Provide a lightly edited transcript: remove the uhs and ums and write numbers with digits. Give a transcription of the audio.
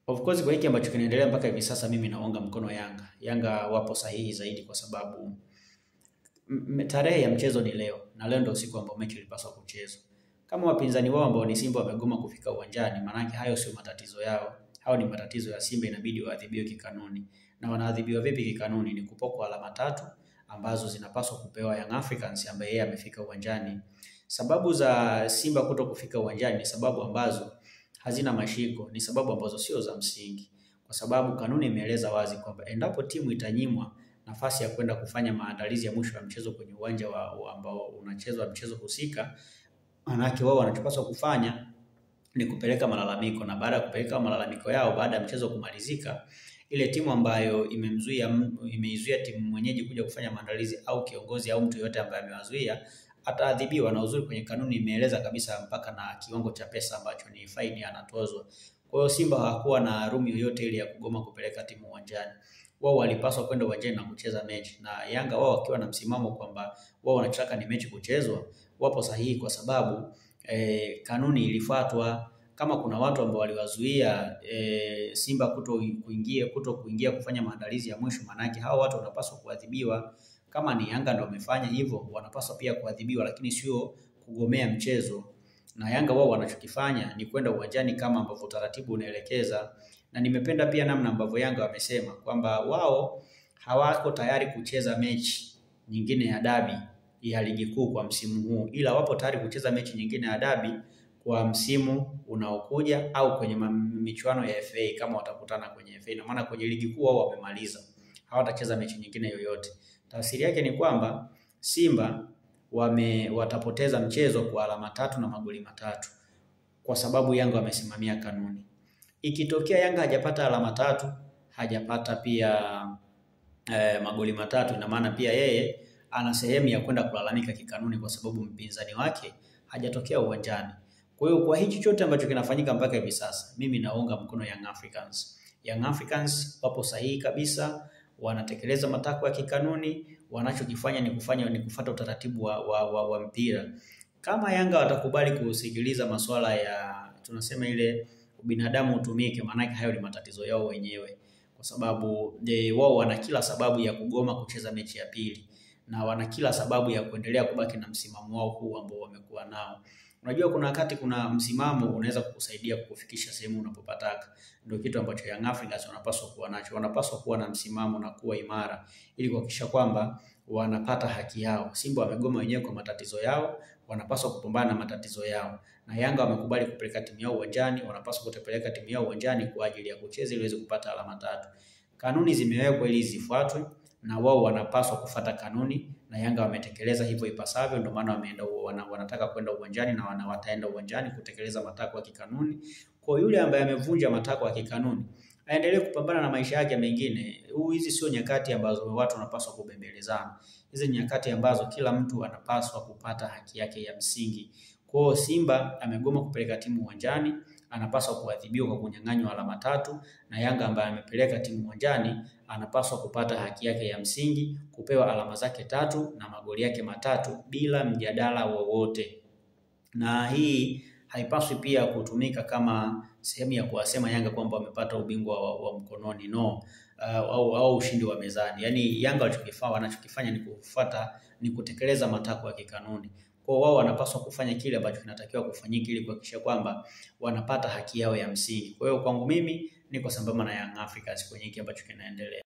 Of course kwa hiki ambacho kinaendelea mpaka hivi sasa mimi naunga mkono Yanga. Yanga wapo sahihi zaidi kwa sababu tarehe ya mchezo ni leo na leo ndio siku ambayo mechi ilipaswa kuchezwa. Kama wapinzani wao ambao ni Simba wamegoma kufika uwanjani, maana hayo sio matatizo yao. Hao ni matatizo ya Simba, inabidi waadhibiwe kikanuni. Na wanaadhibiwa vipi kikanuni? Ni kupokwa alama 3 ambazo zinapaswa kupewa Young Africans ambaye yeye amefika uwanjani. Sababu za Simba kuto kufika uwanjani ni sababu ambazo hazina mashiko, ni sababu ambazo sio za msingi. Kwa sababu kanuni imeeleza wazi kwamba endapo timu itanyimwa nafasi ya kwenda kufanya maandalizi ya mwisho wa mchezo kwenye uwanja ambao unachezwa mchezo husika, manake wao wanachopaswa kufanya ni kupeleka malalamiko, na baada ya kupeleka malalamiko yao baada ya mchezo kumalizika, ile timu ambayo imeizuia timu mwenyeji kuja kufanya maandalizi au kiongozi au mtu yote ambaye amewazuia ataadhibiwa, na uzuri kwenye kanuni imeeleza kabisa mpaka na kiwango cha pesa ambacho ni faini anatozwa. Kwa hiyo Simba hawakuwa na room yoyote ile ya kugoma kupeleka timu uwanjani. Wao walipaswa kwenda uwanjani na kucheza mechi, na Yanga wao wakiwa na msimamo kwamba wao wanataka ni mechi kuchezwa, wapo sahihi kwa sababu kanuni ilifuatwa. Kama kuna watu ambao waliwazuia Simba kuto kuingia kufanya maandalizi ya mwisho, manake hao watu wanapaswa kuadhibiwa. Kama ni Yanga ndio wamefanya hivyo, wanapaswa pia kuadhibiwa, lakini sio kugomea mchezo. Na Yanga wao wanachokifanya ni kwenda uwanjani kama ambavyo utaratibu unaelekeza. Na nimependa pia namna ambavyo Yanga wamesema kwamba wao hawako tayari kucheza mechi nyingine ya dabi ya ligi kuu kwa msimu huu, ila wapo tayari kucheza mechi nyingine ya dabi kwa msimu unaokuja au kwenye michuano ya FA kama watakutana kwenye FA. Na maana kwenye ligi kuu wao wamemaliza, hawatacheza mechi nyingine yoyote. Tafsiri yake ni kwamba Simba watapoteza mchezo kwa alama 3 na magoli 3 kwa sababu Yanga wamesimamia kanuni. Ikitokea Yanga hajapata alama 3, hajapata pia magoli 3, ina maana pia yeye ana sehemu ya kwenda kulalamika kikanuni kwa sababu mpinzani wake hajatokea uwanjani. Kwa hiyo kwa hichi chote ambacho kinafanyika mpaka hivi sasa, mimi naunga mkono Young Africans. Young Africans wapo sahihi kabisa, wanatekeleza matakwa ya kikanuni, wanachokifanya ni kufuata utaratibu wa mpira. Kama Yanga watakubali kusikiliza masuala ya tunasema ile binadamu utumike, maana hayo ni matatizo yao wenyewe, kwa sababu wao wana kila sababu ya kugoma kucheza mechi ya pili, na wana kila sababu ya kuendelea kubaki na msimamo wao huu ambao wamekuwa nao. Unajua kuna wakati kuna msimamo unaweza kukusaidia kukufikisha sehemu unapopataka. Ndio kitu ambacho Young Africans wanapaswa kuwa nacho. Wanapaswa kuwa na msimamo na kuwa imara ili kuhakikisha kwamba wanapata haki yao. Simba wamegoma wenyewe kwa matatizo yao, wanapaswa kupambana na matatizo yao. Na Yanga wamekubali kupeleka timu yao uwanjani, wanapaswa kutepeleka timu yao uwanjani kwa ajili ya kucheza ili waweze kupata alama 3. Kanuni zimewekwa ili zifuatwe, na wao wanapaswa kufuata kanuni, na Yanga wametekeleza hivyo ipasavyo. Ndio maana wanataka kwenda uwanjani na wataenda uwanjani kutekeleza matakwa ya kikanuni. Kwa yule ambaye amevunja matakwa ya kikanuni, aendelee kupambana na maisha yake mengine. Hizi sio nyakati ambazo watu wanapaswa kubembelezana. Hizi nyakati ambazo kila mtu anapaswa kupata haki yake ya msingi. Kwa hiyo Simba amegoma kupeleka timu uwanjani, anapaswa kuadhibiwa kwa kunyang'anywa alama 3, na Yanga ambaye amepeleka timu uwanjani anapaswa kupata haki yake ya msingi, kupewa alama zake 3 na magoli yake 3 bila mjadala wowote. Na hii haipaswi pia kutumika kama sehemu ya kuwasema Yanga kwamba wamepata ubingwa wa mkononi, no, au ushindi wa mezani. Yaani Yanga wanachokifanya ni kutekeleza matakwa ya kikanuni. Kwa wao wanapaswa kufanya kile ambacho kinatakiwa kufanyika ili kuhakikisha kwamba wanapata haki yao ya msingi. Kwa hiyo kwangu mimi niko sambamba na Young Africans kwenye hiki ambacho kinaendelea.